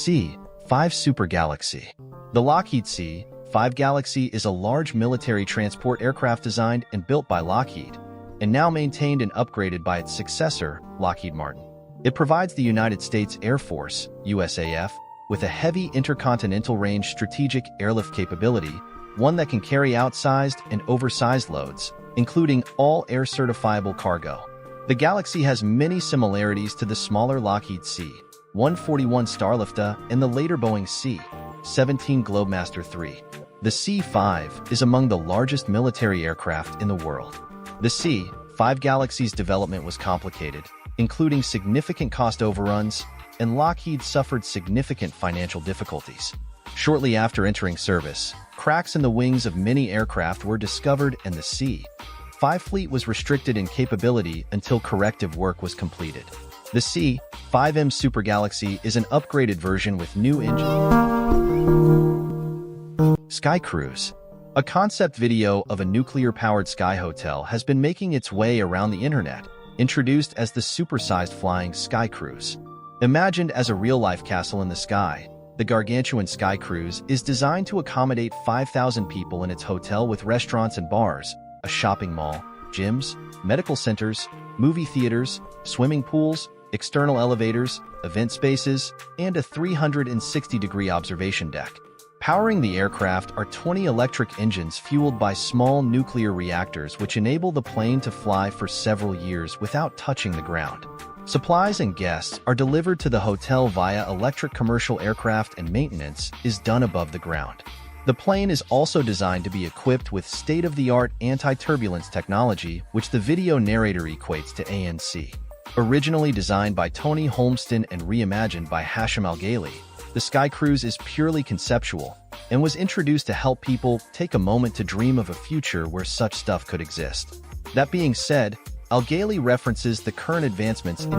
C-5 Super Galaxy. The Lockheed C-5 Galaxy is a large military transport aircraft designed and built by Lockheed, and now maintained and upgraded by its successor, Lockheed Martin. It provides the United States Air Force, USAF, with a heavy intercontinental range strategic airlift capability, one that can carry outsized and oversized loads, including all air-certifiable cargo. The Galaxy has many similarities to the smaller Lockheed C-141 Starlifter and the later Boeing C-17 Globemaster III. The C-5 is among the largest military aircraft in the world. The C-5 Galaxy's development was complicated, including significant cost overruns, and Lockheed suffered significant financial difficulties. Shortly after entering service, cracks in the wings of many aircraft were discovered and the C-5 fleet was restricted in capability until corrective work was completed. The C-5M Super Galaxy is an upgraded version with new engine. Sky Cruise. A concept video of a nuclear-powered sky hotel has been making its way around the internet, introduced as the supersized flying Sky Cruise. Imagined as a real-life castle in the sky, the gargantuan Sky Cruise is designed to accommodate 5,000 people in its hotel with restaurants and bars, a shopping mall, gyms, medical centers, movie theaters, swimming pools, external elevators, event spaces, and a 360-degree observation deck. Powering the aircraft are 20 electric engines fueled by small nuclear reactors which enable the plane to fly for several years without touching the ground. Supplies and guests are delivered to the hotel via electric commercial aircraft and maintenance is done above the ground. The plane is also designed to be equipped with state-of-the-art anti-turbulence technology, which the video narrator equates to ANC. Originally designed by Tony Holmston and reimagined by Hashim Al-Ghaili, the Sky Cruise is purely conceptual and was introduced to help people take a moment to dream of a future where such stuff could exist. That being said, Al-Ghaili references the current advancements in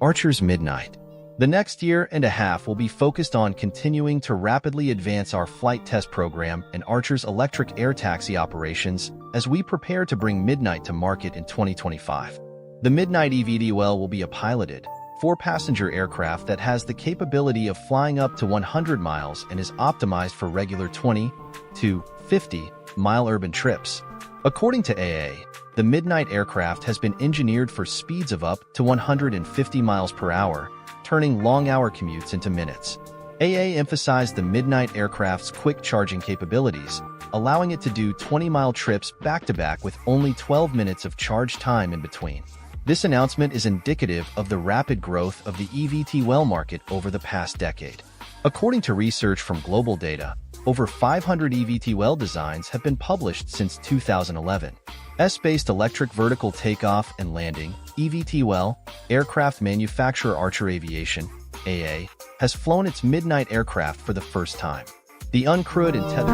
Archer's Midnight. The next year and a half will be focused on continuing to rapidly advance our flight test program and Archer's electric air taxi operations as we prepare to bring Midnight to market in 2025. The Midnight eVTOL will be a piloted, 4-passenger aircraft that has the capability of flying up to 100 miles and is optimized for regular 20 to 50-mile urban trips. According to AA, the Midnight aircraft has been engineered for speeds of up to 150 miles per hour, turning long-hour commutes into minutes. AA emphasized the Midnight aircraft's quick charging capabilities, allowing it to do 20-mile trips back-to-back with only 12 minutes of charge time in between. This announcement is indicative of the rapid growth of the eVTOL market over the past decade. According to research from Global Data, over 500 eVTOL designs have been published since 2011. S-based electric vertical takeoff and landing, eVTOL, aircraft manufacturer Archer Aviation, AA, has flown its Midnight aircraft for the first time. The uncrewed and tethered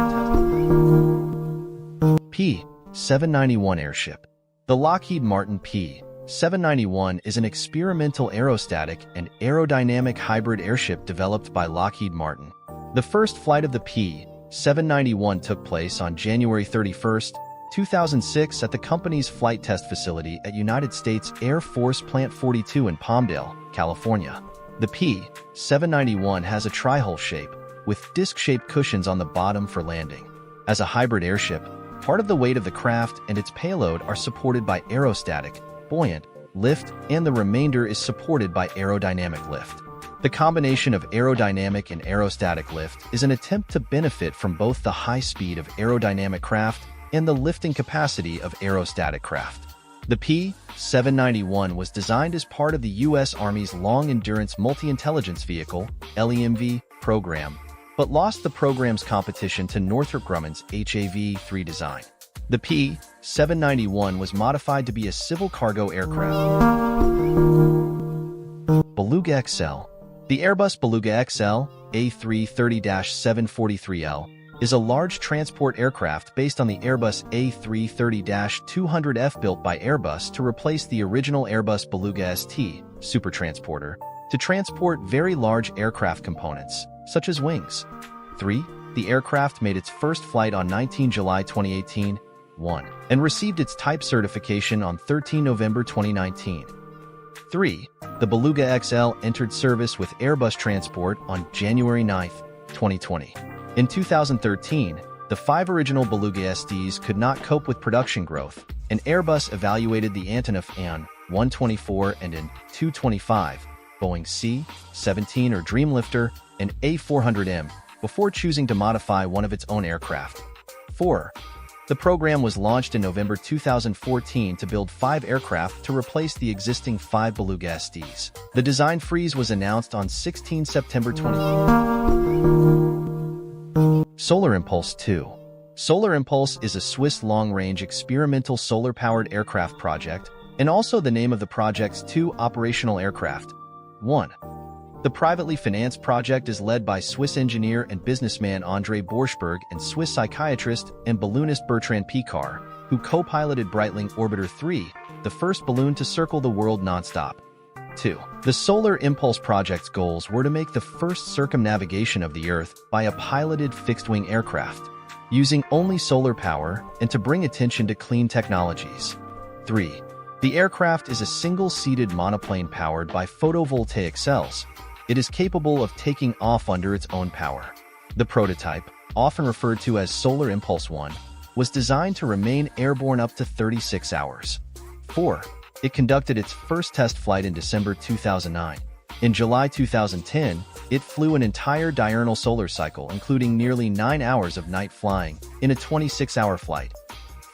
P-791 Airship. The Lockheed Martin P-791 is an experimental aerostatic and aerodynamic hybrid airship developed by Lockheed Martin. The first flight of the P-791 took place on January 31, 2006 at the company's flight test facility at United States Air Force Plant 42 in Palmdale, California. The P-791 has a tri-hull shape, with disc-shaped cushions on the bottom for landing. As a hybrid airship, part of the weight of the craft and its payload are supported by aerostatic, buoyant, lift, and the remainder is supported by aerodynamic lift. The combination of aerodynamic and aerostatic lift is an attempt to benefit from both the high speed of aerodynamic craft and the lifting capacity of aerostatic craft. The P-791 was designed as part of the U.S. Army's Long Endurance Multi-Intelligence Vehicle (LEMV) program, but lost the program's competition to Northrop Grumman's HAV-3 design. The P-791 was modified to be a civil cargo aircraft. BelugaXL. The Airbus BelugaXL A330-743L is a large transport aircraft based on the Airbus A330-200F built by Airbus to replace the original Airbus Beluga ST supertransporter to transport very large aircraft components, such as wings. 3. The aircraft made its first flight on 19 July 2018, and received its type certification on 13 November 2019. 3. The BelugaXL entered service with Airbus Transport on January 9, 2020. In 2013, the 5 original Beluga SDs could not cope with production growth, and Airbus evaluated the Antonov AN-124 and AN-225, Boeing C-17 or Dreamlifter, and A400M before choosing to modify one of its own aircraft. 4. The program was launched in November 2014 to build 5 aircraft to replace the existing 5 Beluga SDs. The design freeze was announced on 16 September 2020. Solar Impulse 2. Solar Impulse is a Swiss long-range experimental solar-powered aircraft project, and also the name of the project's 2 operational aircraft. 1. The privately financed project is led by Swiss engineer and businessman André Borschberg and Swiss psychiatrist and balloonist Bertrand Piccard, who co-piloted Breitling Orbiter 3, the first balloon to circle the world nonstop. 2. The Solar Impulse project's goals were to make the first circumnavigation of the Earth by a piloted fixed-wing aircraft, using only solar power, and to bring attention to clean technologies. 3. The aircraft is a single-seated monoplane powered by photovoltaic cells. It is capable of taking off under its own power. The prototype, often referred to as Solar Impulse 1, was designed to remain airborne up to 36 hours. 4. It conducted its first test flight in December 2009. In July 2010, it flew an entire diurnal solar cycle, including nearly 9 hours of night flying, in a 26-hour flight.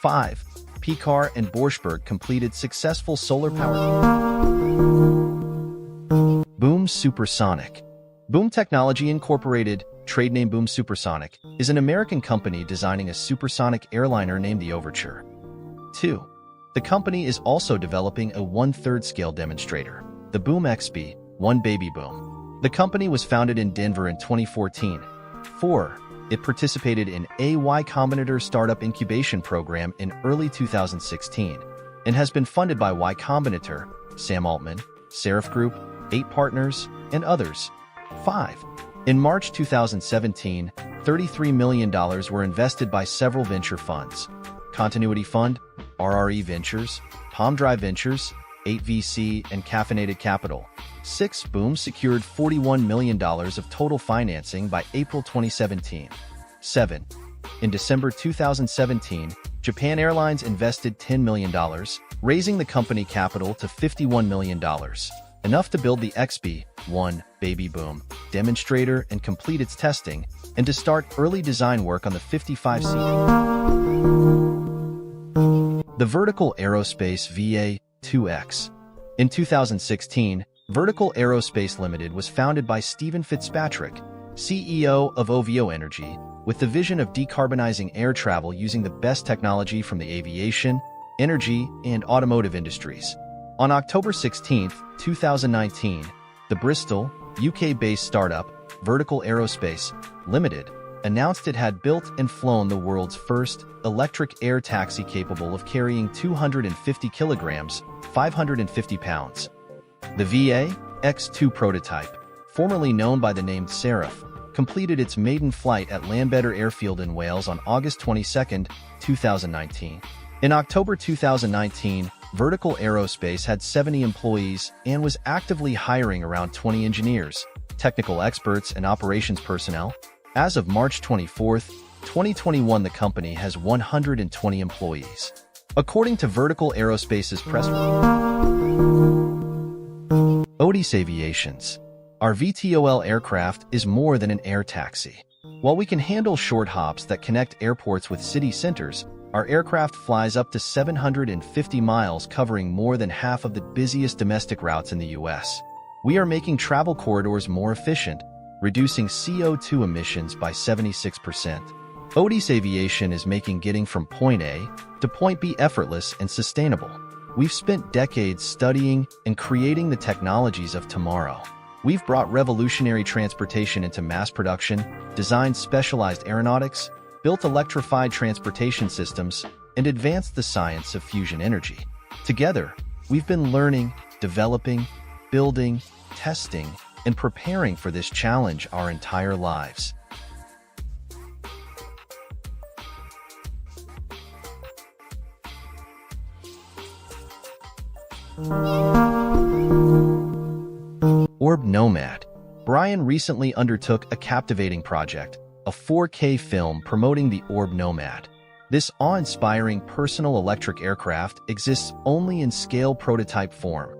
5. Piccard and Borschberg completed successful solar-powered Boom Supersonic. Boom Technology Incorporated, trade name Boom Supersonic, is an American company designing a supersonic airliner named the Overture. 2. The company is also developing a 1/3 scale demonstrator, the Boom XB-1 Baby Boom. The company was founded in Denver in 2014. 4. It participated in a Y Combinator startup incubation program in early 2016 and has been funded by Y Combinator, Sam Altman, Seraph Group, 8 Partners, and others. 5. In March 2017, $33 million were invested by several venture funds: Continuity Fund, RRE Ventures, Palm Drive Ventures, 8VC, and Caffeinated Capital. 6. Boom secured $41 million of total financing by April 2017. 7. In December 2017, Japan Airlines invested $10 million, raising the company capital to $51 million. Enough to build the XB-1 Baby Boom demonstrator and complete its testing, and to start early design work on the 55-seat. The Vertical Aerospace VA-2X. In 2016, Vertical Aerospace Limited was founded by Stephen Fitzpatrick, CEO of OVO Energy, with the vision of decarbonizing air travel using the best technology from the aviation, energy, and automotive industries. On October 16, 2019, the Bristol, UK-based startup, Vertical Aerospace Limited, announced it had built and flown the world's first electric air taxi capable of carrying 250 kilograms, 550 pounds. The VA-X2 prototype, formerly known by the name Seraph, completed its maiden flight at Llanbedr Airfield in Wales on August 22, 2019. In October 2019, Vertical Aerospace had 70 employees and was actively hiring around 20 engineers, technical experts, and operations personnel. As of March 24, 2021, the company has 120 employees. According to Vertical Aerospace's press release, Odys Aviation's our VTOL aircraft is more than an air taxi. While we can handle short hops that connect airports with city centers, our aircraft flies up to 750 miles, covering more than half of the busiest domestic routes in the U.S. We are making travel corridors more efficient, reducing CO2 emissions by 76%. Odys Aviation is making getting from point A to point B effortless and sustainable. We've spent decades studying and creating the technologies of tomorrow. We've brought revolutionary transportation into mass production, designed specialized aeronautics, built electrified transportation systems, and advanced the science of fusion energy. Together, we've been learning, developing, building, testing, and preparing for this challenge our entire lives. Orb Nomad. Brian recently undertook a captivating project, a 4K film promoting the Orb Nomad. This awe-inspiring personal electric aircraft exists only in scale prototype form.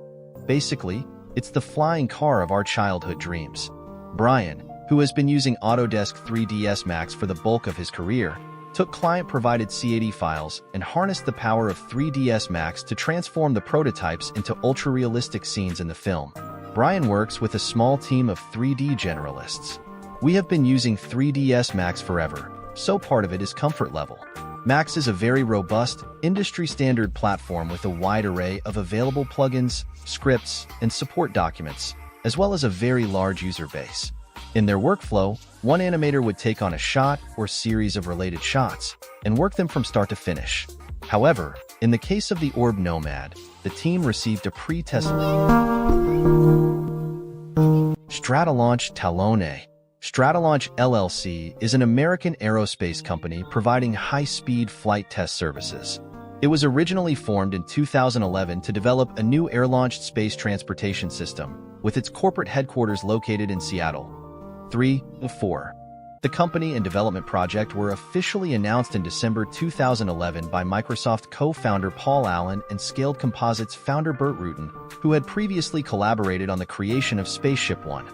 Basically, it's the flying car of our childhood dreams. Brian, who has been using Autodesk 3ds Max for the bulk of his career, took client-provided CAD files and harnessed the power of 3ds Max to transform the prototypes into ultra-realistic scenes in the film. Brian works with a small team of 3D generalists. We have been using 3ds Max forever, so part of it is comfort level. Max is a very robust, industry-standard platform with a wide array of available plugins, scripts, and support documents, as well as a very large user base. In their workflow, one animator would take on a shot or series of related shots and work them from start to finish. However, in the case of the Orb Nomad, the team received a pre-test Stratolaunch Talon-A. Stratolaunch LLC is an American aerospace company providing high-speed flight test services. It was originally formed in 2011 to develop a new air-launched space transportation system, with its corporate headquarters located in Seattle. 3 of 4. The company and development project were officially announced in December 2011 by Microsoft co-founder Paul Allen and Scaled Composites founder Burt Rutan, who had previously collaborated on the creation of Spaceship One.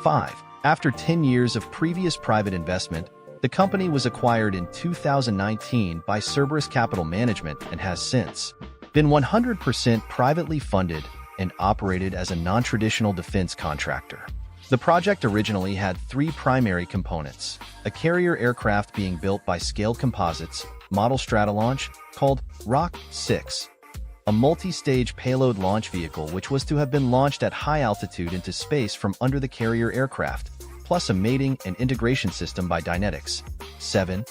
5. After 10 years of previous private investment, the company was acquired in 2019 by Cerberus Capital Management and has since been 100% privately funded and operated as a non-traditional defense contractor. The project originally had 3 primary components: a carrier aircraft being built by Scaled Composites, model Stratolaunch, called Rock 6, a multi-stage payload launch vehicle which was to have been launched at high altitude into space from under the carrier aircraft, plus a mating and integration system by Dynetics. 7.